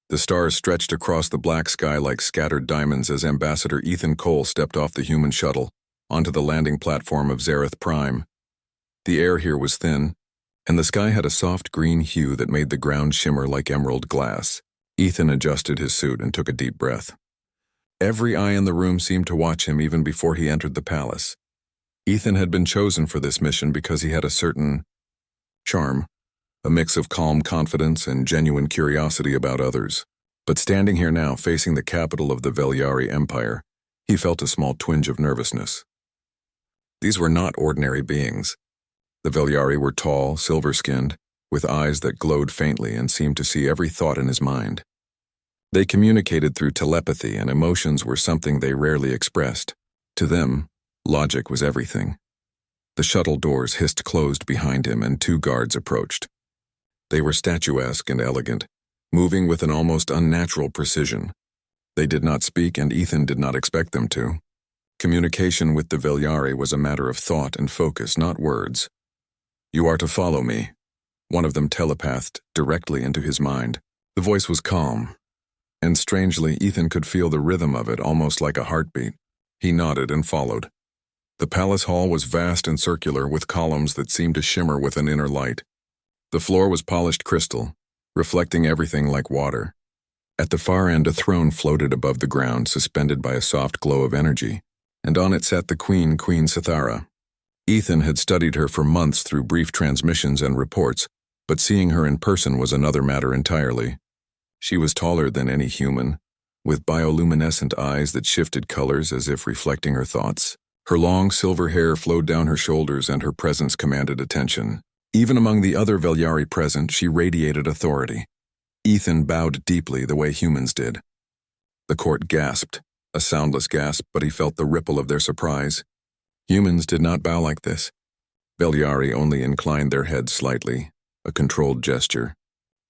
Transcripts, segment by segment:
The stars stretched across the black sky like scattered diamonds as Ambassador Ethan Cole stepped off the human shuttle onto the landing platform of GalacticPrime. The air here was thin, and the sky had a soft green hue that made the ground shimmer like emerald glass. Ethan adjusted his suit and took a deep breath. Every eye in the room seemed to watch him even before he entered the palace. Ethan had been chosen for this mission because he had a certain charm, a mix of calm confidence and genuine curiosity about others. But standing here now, facing the capital of the Velyari Empire, he felt a small twinge of nervousness. These were not ordinary beings. The Velyari were tall, silver-skinned, with eyes that glowed faintly and seemed to see every thought in his mind. They communicated through telepathy, and emotions were something they rarely expressed. To them, logic was everything. The shuttle doors hissed closed behind him, and 2 guards approached. They were statuesque and elegant, moving with an almost unnatural precision. They did not speak, and Ethan did not expect them to. Communication with the Velyari was a matter of thought and focus, not words. "You are to follow me," one of them telepathed directly into his mind. The voice was calm, and strangely, Ethan could feel the rhythm of it, almost like a heartbeat. He nodded and followed. The palace hall was vast and circular, with columns that seemed to shimmer with an inner light. The floor was polished crystal, reflecting everything like water. At the far end, a throne floated above the ground, suspended by a soft glow of energy, and on it sat the Queen Sithara. Ethan had studied her for months through brief transmissions and reports, but seeing her in person was another matter entirely. She was taller than any human, with bioluminescent eyes that shifted colors as if reflecting her thoughts. Her long silver hair flowed down her shoulders, and her presence commanded attention. Even among the other Velyari present, she radiated authority. Ethan bowed deeply the way humans did. The court gasped, a soundless gasp, but he felt the ripple of their surprise. Humans did not bow like this. Velyari only inclined their heads slightly, a controlled gesture.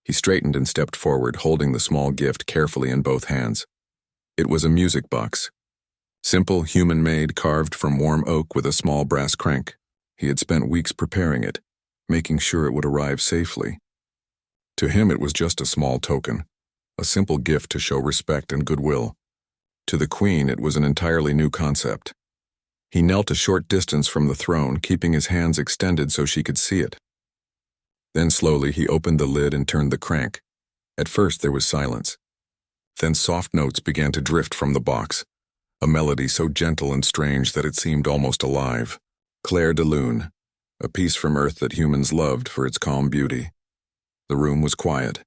He straightened and stepped forward, holding the small gift carefully in both hands. It was a music box. Simple, human-made, carved from warm oak with a small brass crank. He had spent weeks preparing it, making sure it would arrive safely. To him, it was just a small token, a simple gift to show respect and goodwill. To the Queen, it was an entirely new concept. He knelt a short distance from the throne, keeping his hands extended so she could see it. Then slowly he opened the lid and turned the crank. At first there was silence. Then soft notes began to drift from the box, a melody so gentle and strange that it seemed almost alive. Clair de Lune, a piece from Earth that humans loved for its calm beauty. The room was quiet.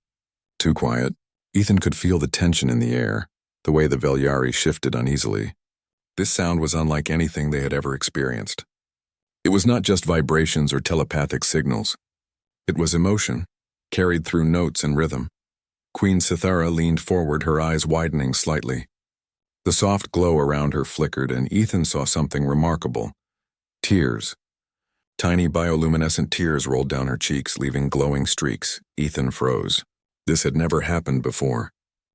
Too quiet. Ethan could feel the tension in the air, the way the Velyari shifted uneasily. This sound was unlike anything they had ever experienced. It was not just vibrations or telepathic signals. It was emotion, carried through notes and rhythm. Queen Sithara leaned forward, her eyes widening slightly. The soft glow around her flickered, and Ethan saw something remarkable. Tears. Tiny bioluminescent tears rolled down her cheeks, leaving glowing streaks. Ethan froze. This had never happened before.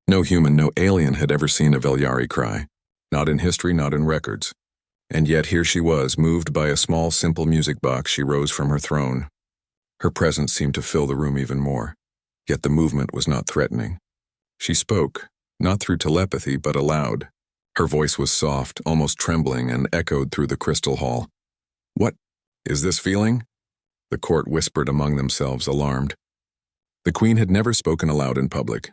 No human, no alien had ever seen a Velyari cry. Not in history, not in records. And yet here she was, moved by a small, simple music box. She rose from her throne. Her presence seemed to fill the room even more. Yet the movement was not threatening. She spoke, not through telepathy, but aloud. Her voice was soft, almost trembling, and echoed through the crystal hall. "What is this feeling?" The court whispered among themselves, alarmed. The Queen had never spoken aloud in public.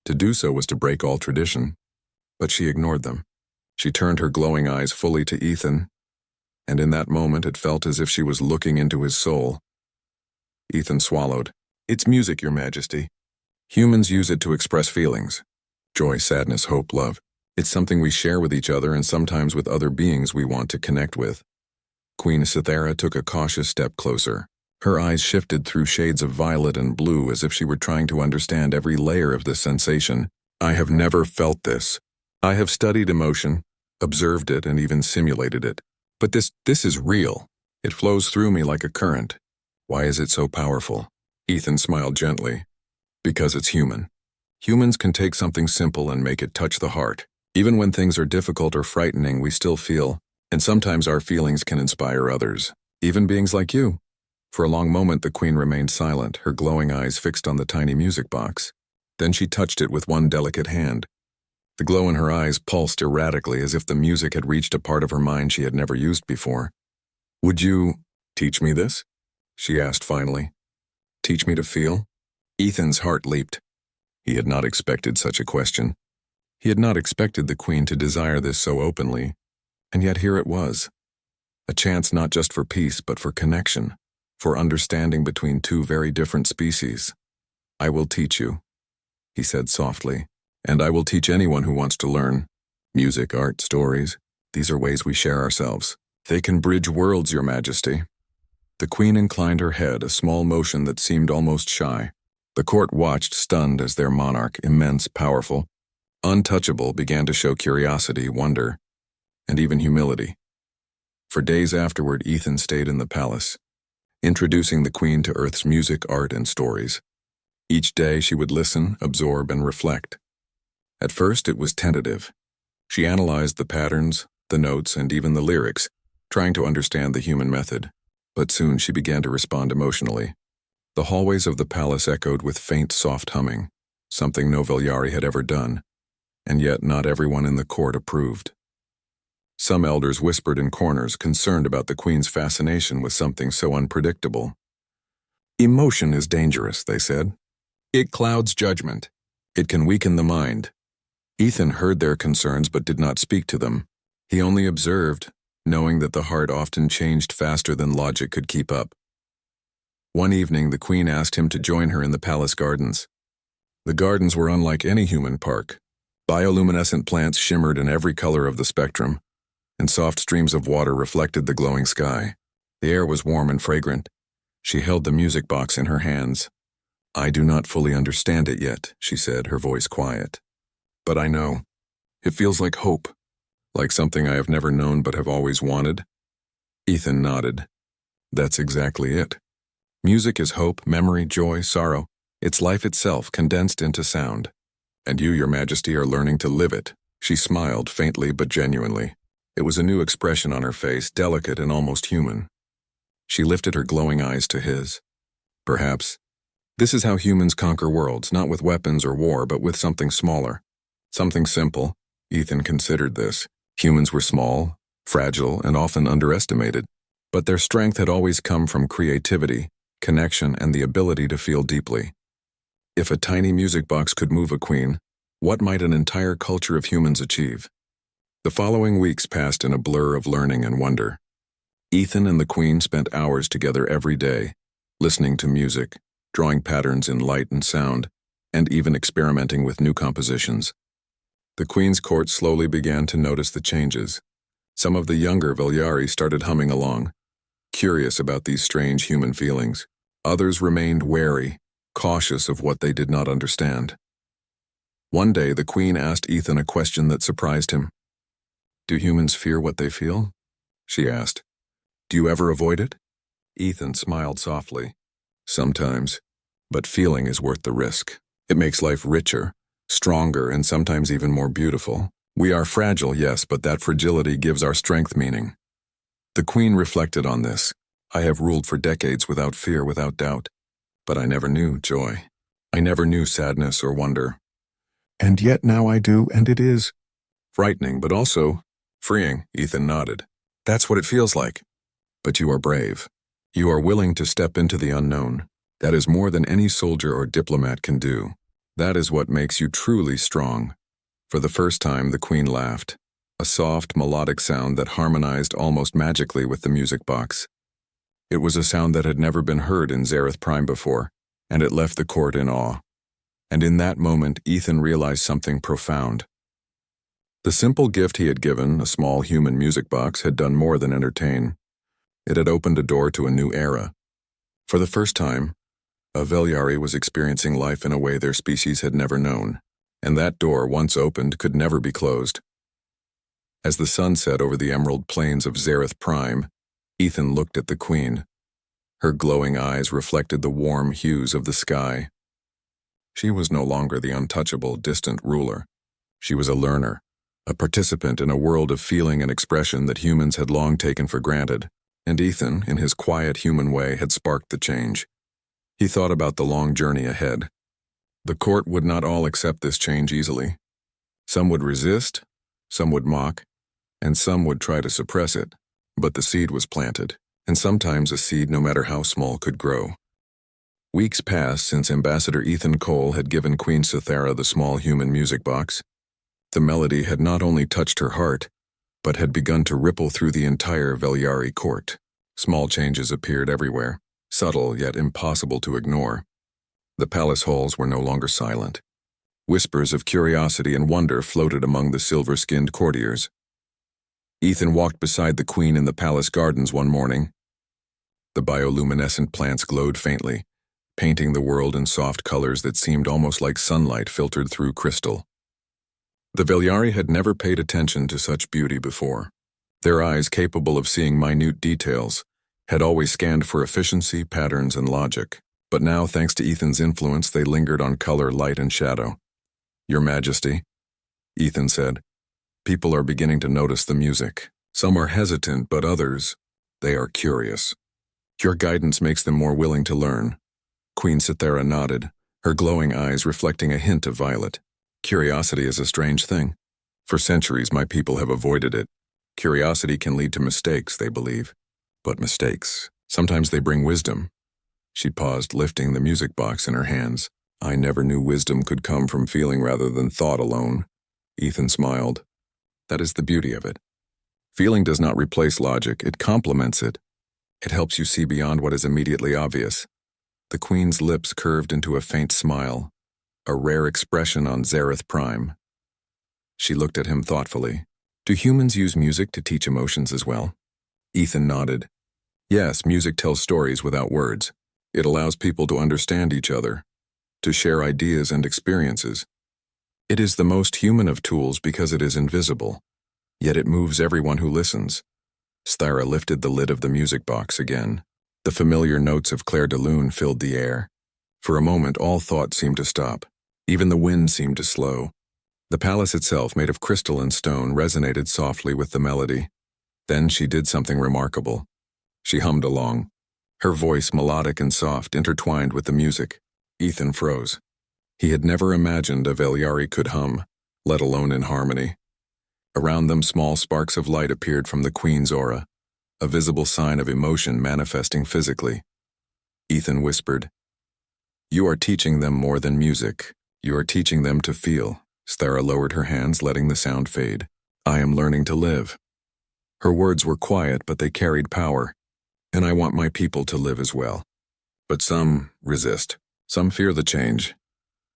To do so was to break all tradition. But she ignored them. She turned her glowing eyes fully to Ethan, and in that moment it felt as if she was looking into his soul. Ethan swallowed. "It's music, Your Majesty. Humans use it to express feelings. Joy, sadness, hope, love. It's something we share with each other and sometimes with other beings we want to connect with." Queen Sithara took a cautious step closer. Her eyes shifted through shades of violet and blue as if she were trying to understand every layer of this sensation. "I have never felt this. I have studied emotion, observed it, and even simulated it. But this is real. It flows through me like a current. Why is it so powerful?" Ethan smiled gently. "Because it's human. Humans can take something simple and make it touch the heart. Even when things are difficult or frightening, we still feel, and sometimes our feelings can inspire others, even beings like you." For a long moment the Queen remained silent, her glowing eyes fixed on the tiny music box. Then she touched it with one delicate hand. The glow in her eyes pulsed erratically as if the music had reached a part of her mind she had never used before. "Would you teach me this?" she asked finally. "Teach me to feel?" Ethan's heart leaped. He had not expected such a question. He had not expected the Queen to desire this so openly, and yet here it was. A chance not just for peace, but for connection, for understanding between two very different species. "I will teach you," he said softly, "and I will teach anyone who wants to learn. Music, art, stories, these are ways we share ourselves. They can bridge worlds, Your Majesty." The Queen inclined her head, a small motion that seemed almost shy. The court watched, stunned, as their monarch, immense, powerful, untouchable, began to show curiosity, wonder, and even humility. For days afterward, Ethan stayed in the palace, introducing the Queen to Earth's music, art, and stories. Each day she would listen, absorb, and reflect. At first it was tentative. She analyzed the patterns, the notes, and even the lyrics, trying to understand the human method. But soon she began to respond emotionally. The hallways of the palace echoed with faint, soft humming, something no Velyari had ever done, and yet not everyone in the court approved. Some elders whispered in corners, concerned about the Queen's fascination with something so unpredictable. "Emotion is dangerous," they said. "It clouds judgment. It can weaken the mind." Ethan heard their concerns but did not speak to them. He only observed, knowing that the heart often changed faster than logic could keep up. One evening, the Queen asked him to join her in the palace gardens. The gardens were unlike any human park. Bioluminescent plants shimmered in every color of the spectrum, and soft streams of water reflected the glowing sky. The air was warm and fragrant. She held the music box in her hands. "I do not fully understand it yet," she said, her voice quiet. "But I know. It feels like hope. Like something I have never known but have always wanted." Ethan nodded. "That's exactly it. Music is hope, memory, joy, sorrow. It's life itself condensed into sound. And you, Your Majesty, are learning to live it." She smiled, faintly but genuinely. It was a new expression on her face, delicate and almost human. She lifted her glowing eyes to his. "Perhaps. This is how humans conquer worlds, not with weapons or war, but with something smaller. Something simple." Ethan considered this. Humans were small, fragile, and often underestimated, but their strength had always come from creativity, connection, and the ability to feel deeply. If a tiny music box could move a queen, what might an entire culture of humans achieve? The following weeks passed in a blur of learning and wonder. Ethan and the Queen spent hours together every day, listening to music, drawing patterns in light and sound, and even experimenting with new compositions. The Queen's court slowly began to notice the changes. Some of the younger Velyari started humming along, curious about these strange human feelings. Others remained wary, cautious of what they did not understand. One day, the Queen asked Ethan a question that surprised him. "Do humans fear what they feel?" she asked. "Do you ever avoid it?" Ethan smiled softly. "Sometimes, but feeling is worth the risk. It makes life richer, stronger, and sometimes even more beautiful. We are fragile, yes, but that fragility gives our strength meaning." The Queen reflected on this. "I have ruled for decades without fear, without doubt. But I never knew joy. I never knew sadness or wonder. And yet now I do, and it is frightening, but also freeing." Ethan nodded. "That's what it feels like. But you are brave. You are willing to step into the unknown. That is more than any soldier or diplomat can do. That is what makes you truly strong." For the first time, the Queen laughed, a soft, melodic sound that harmonized almost magically with the music box. It was a sound that had never been heard in ZerethPrime before, and it left the court in awe. And in that moment, Ethan realized something profound. The simple gift he had given, a small human music box, had done more than entertain. It had opened a door to a new era. For the first time, a Velyari was experiencing life in a way their species had never known, and that door, once opened, could never be closed. As the sun set over the emerald plains of ZerethPrime, Ethan looked at the Queen. Her glowing eyes reflected the warm hues of the sky. She was no longer the untouchable, distant ruler. She was a learner, a participant in a world of feeling and expression that humans had long taken for granted, and Ethan, in his quiet human way, had sparked the change. He thought about the long journey ahead. The court would not all accept this change easily. Some would resist, some would mock, and some would try to suppress it. But the seed was planted, and sometimes a seed, no matter how small, could grow. Weeks passed since Ambassador Ethan Cole had given Queen Cythera the small human music box. The melody had not only touched her heart, but had begun to ripple through the entire Velyari court. Small changes appeared everywhere, subtle yet impossible to ignore. The palace halls were no longer silent. Whispers of curiosity and wonder floated among the silver-skinned courtiers. Ethan walked beside the queen in the palace gardens one morning. The bioluminescent plants glowed faintly, painting the world in soft colors that seemed almost like sunlight filtered through crystal. The Velyari had never paid attention to such beauty before. Their eyes, capable of seeing minute details, had always scanned for efficiency, patterns, and logic. But now, thanks to Ethan's influence, they lingered on color, light, and shadow. "Your Majesty," Ethan said, "people are beginning to notice the music. Some are hesitant, but others, they are curious. Your guidance makes them more willing to learn." Queen Cythera nodded, her glowing eyes reflecting a hint of violet. "Curiosity is a strange thing. For centuries, my people have avoided it. Curiosity can lead to mistakes, they believe. But mistakes, sometimes they bring wisdom." She paused, lifting the music box in her hands. "I never knew wisdom could come from feeling rather than thought alone." Ethan smiled. "That is the beauty of it. Feeling does not replace logic, it complements it. It helps you see beyond what is immediately obvious." The queen's lips curved into a faint smile, a rare expression on Zareth Prime. She looked at him thoughtfully. "Do humans use music to teach emotions as well?" Ethan nodded. "Yes, music tells stories without words. It allows people to understand each other, to share ideas and experiences. It is the most human of tools because it is invisible, yet it moves everyone who listens." Cythera lifted the lid of the music box again. The familiar notes of Clair de Lune filled the air. For a moment, all thought seemed to stop. Even the wind seemed to slow. The palace itself, made of crystal and stone, resonated softly with the melody. Then she did something remarkable. She hummed along. Her voice, melodic and soft, intertwined with the music. Ethan froze. He had never imagined a Velyari could hum, let alone in harmony. Around them, small sparks of light appeared from the queen's aura, a visible sign of emotion manifesting physically. Ethan whispered, "You are teaching them more than music. You are teaching them to feel." Cythera lowered her hands, letting the sound fade. "I am learning to live." Her words were quiet, but they carried power. "And I want my people to live as well." But some resist. Some fear the change.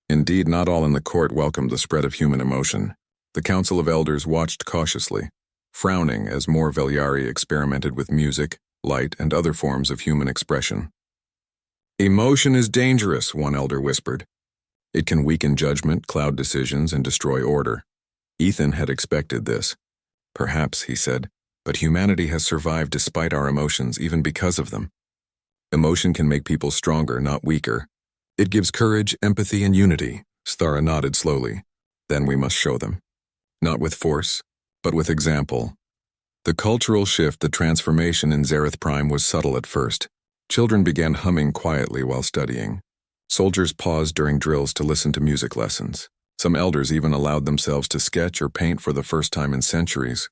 Indeed, not all in the court welcomed the spread of human emotion. The Council of Elders watched cautiously, frowning as more Velyari experimented with music, light, and other forms of human expression. "Emotion is dangerous," one elder whispered. "It can weaken judgment, cloud decisions, and destroy order." Ethan had expected this. "Perhaps," he said, "but humanity has survived despite our emotions, even because of them. Emotion can make people stronger, not weaker. It gives courage, empathy, and unity." Cythera nodded slowly. "Then we must show them. Not with force, but with example." The cultural shift, the transformation in Zareth Prime was subtle at first. Children began humming quietly while studying. Soldiers paused during drills to listen to music lessons. Some elders even allowed themselves to sketch or paint for the first time in centuries.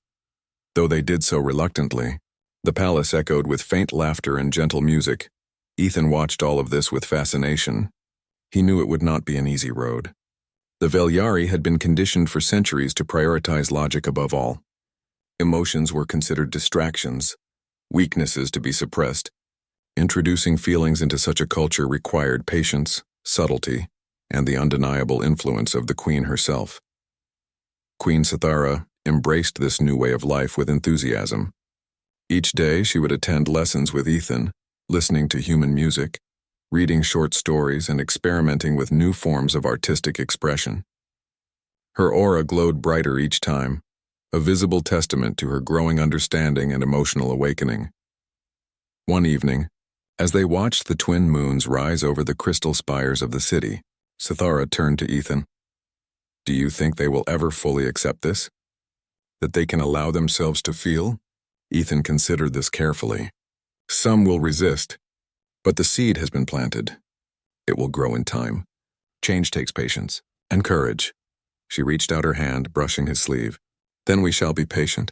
Though they did so reluctantly, the palace echoed with faint laughter and gentle music. Ethan watched all of this with fascination. He knew it would not be an easy road. The Velyari had been conditioned for centuries to prioritize logic above all. Emotions were considered distractions, weaknesses to be suppressed. Introducing feelings into such a culture required patience, subtlety, and the undeniable influence of the queen herself. Queen Cythera embraced this new way of life with enthusiasm. Each day she would attend lessons with Ethan, listening to human music, reading short stories, and experimenting with new forms of artistic expression. Her aura glowed brighter each time, a visible testament to her growing understanding and emotional awakening. One evening, as they watched the twin moons rise over the crystal spires of the city, Cythera turned to Ethan. "Do you think they will ever fully accept this? That they can allow themselves to feel?" Ethan considered this carefully. "Some will resist, but the seed has been planted. It will grow in time. Change takes patience and courage. She reached out her hand, brushing his sleeve. Then we shall be patient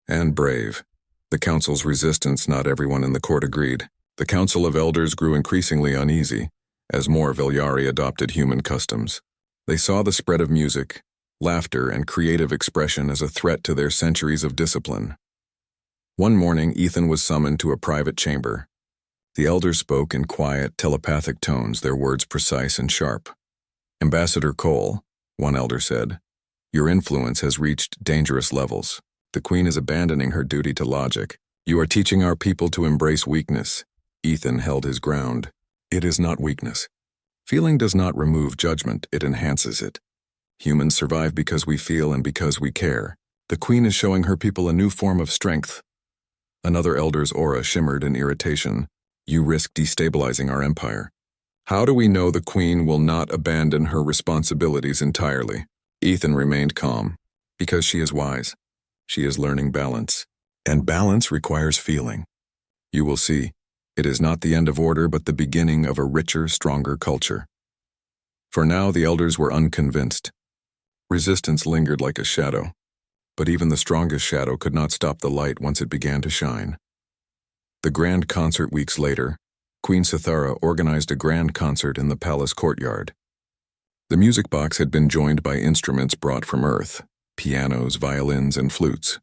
and brave. The council's resistance, not everyone in the court agreed. The council of elders grew increasingly uneasy as more Velyari adopted human customs. They saw the spread of music, laughter, and creative expression as a threat to their centuries of discipline. One morning, Ethan was summoned to a private chamber. The elders spoke in quiet, telepathic tones, their words precise and sharp. "Ambassador Cole," one elder said, "your influence has reached dangerous levels. The Queen is abandoning her duty to logic. You are teaching our people to embrace weakness." Ethan held his ground. "It is not weakness. Feeling does not remove judgment, it enhances it. Humans survive because we feel and because we care. The Queen is showing her people a new form of strength." Another elder's aura shimmered in irritation. "You risk destabilizing our empire." "How do we know the Queen will not abandon her responsibilities entirely?" Ethan remained calm. "Because she is wise. She is learning balance. And balance requires feeling. You will see. It is not the end of order, but the beginning of a richer, stronger culture." For now, the elders were unconvinced. Resistance lingered like a shadow, but even the strongest shadow could not stop the light once it began to shine. The grand concert weeks later, Queen Cythera organized a grand concert in the palace courtyard. The music box had been joined by instruments brought from Earth, pianos, violins, and flutes.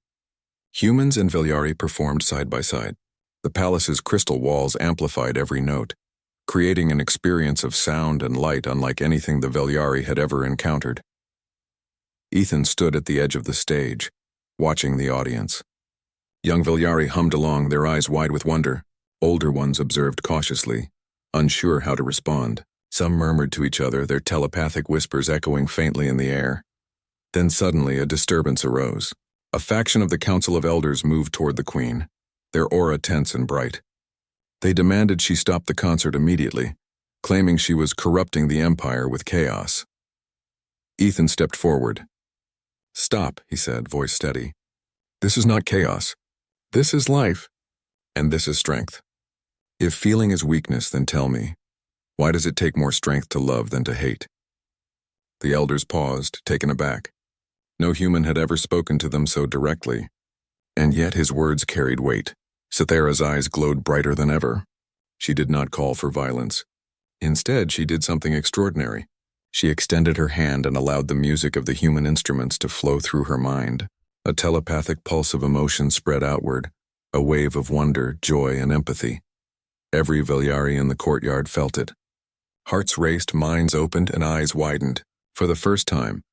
Humans and Velyari performed side by side. The palace's crystal walls amplified every note, creating an experience of sound and light unlike anything the Velyari had ever encountered. Ethan stood at the edge of the stage, watching the audience. Young Velyari hummed along, their eyes wide with wonder. Older ones observed cautiously, unsure how to respond. Some murmured to each other, their telepathic whispers echoing faintly in the air. Then suddenly a disturbance arose. A faction of the Council of Elders moved toward the Queen, their aura tense and bright. They demanded she stop the concert immediately, claiming she was corrupting the Empire with chaos. Ethan stepped forward. "Stop," he said, voice steady. "This is not chaos. This is life. And this is strength. If feeling is weakness, then tell me, why does it take more strength to love than to hate?" The elders paused, taken aback. No human had ever spoken to them so directly, and yet his words carried weight. Cythera's eyes glowed brighter than ever. She did not call for violence. Instead, she did something extraordinary. She extended her hand and allowed the music of the human instruments to flow through her mind. A telepathic pulse of emotion spread outward, a wave of wonder, joy, and empathy. Every Velyari in the courtyard felt it. Hearts raced, minds opened, and eyes widened. For the first time,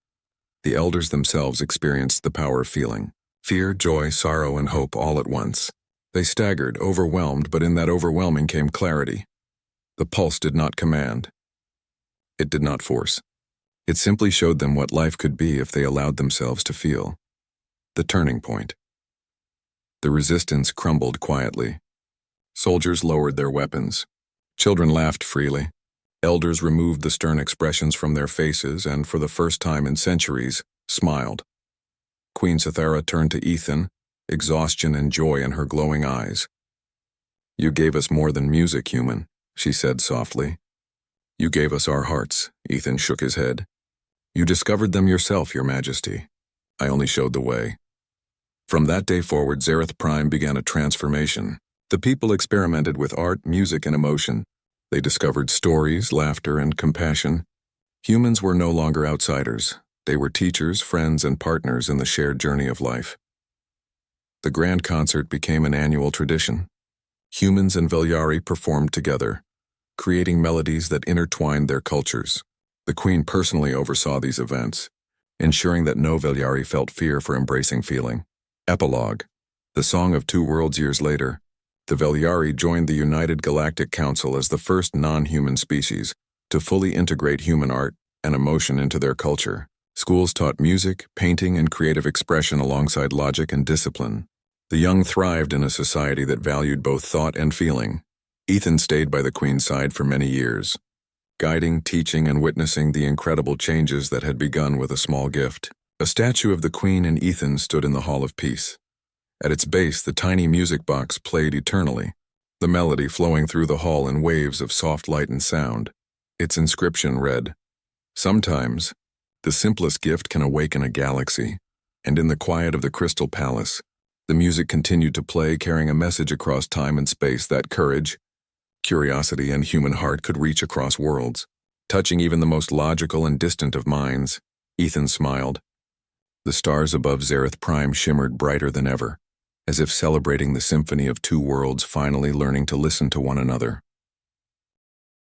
the elders themselves experienced the power of feeling. Fear, joy, sorrow, and hope all at once. They staggered, overwhelmed, but in that overwhelming came clarity. The pulse did not command. It did not force. It simply showed them what life could be if they allowed themselves to feel. The turning point. The resistance crumbled quietly. Soldiers lowered their weapons. Children laughed freely. Elders removed the stern expressions from their faces and, for the first time in centuries, smiled. Queen Cythera turned to Ethan, exhaustion and joy in her glowing eyes. "You gave us more than music, human," she said softly. "You gave us our hearts." Ethan shook his head. "You discovered them yourself, Your Majesty. I only showed the way." From that day forward, GalacticPrime began a transformation. The people experimented with art, music, and emotion. They discovered stories, laughter, and compassion. Humans were no longer outsiders. They were teachers, friends, and partners in the shared journey of life. The grand concert became an annual tradition. Humans and Velyari performed together, creating melodies that intertwined their cultures. The Queen personally oversaw these events, ensuring that no Velyari felt fear for embracing feeling. Epilogue. The Song of Two Worlds. Years later, the Velyari joined the United Galactic Council as the first non-human species to fully integrate human art and emotion into their culture. Schools taught music, painting, and creative expression alongside logic and discipline. The young thrived in a society that valued both thought and feeling. Ethan stayed by the Queen's side for many years, guiding, teaching, and witnessing the incredible changes that had begun with a small gift. A statue of the Queen and Ethan stood in the Hall of Peace. At its base, the tiny music box played eternally, the melody flowing through the hall in waves of soft light and sound. Its inscription read, Sometimes, the simplest gift can awaken a galaxy, and in the quiet of the Crystal Palace, the music continued to play, carrying a message across time and space that courage, curiosity, and human heart could reach across worlds, touching even the most logical and distant of minds. Ethan smiled. The stars above Zareth Prime shimmered brighter than ever, as if celebrating the symphony of two worlds finally learning to listen to one another.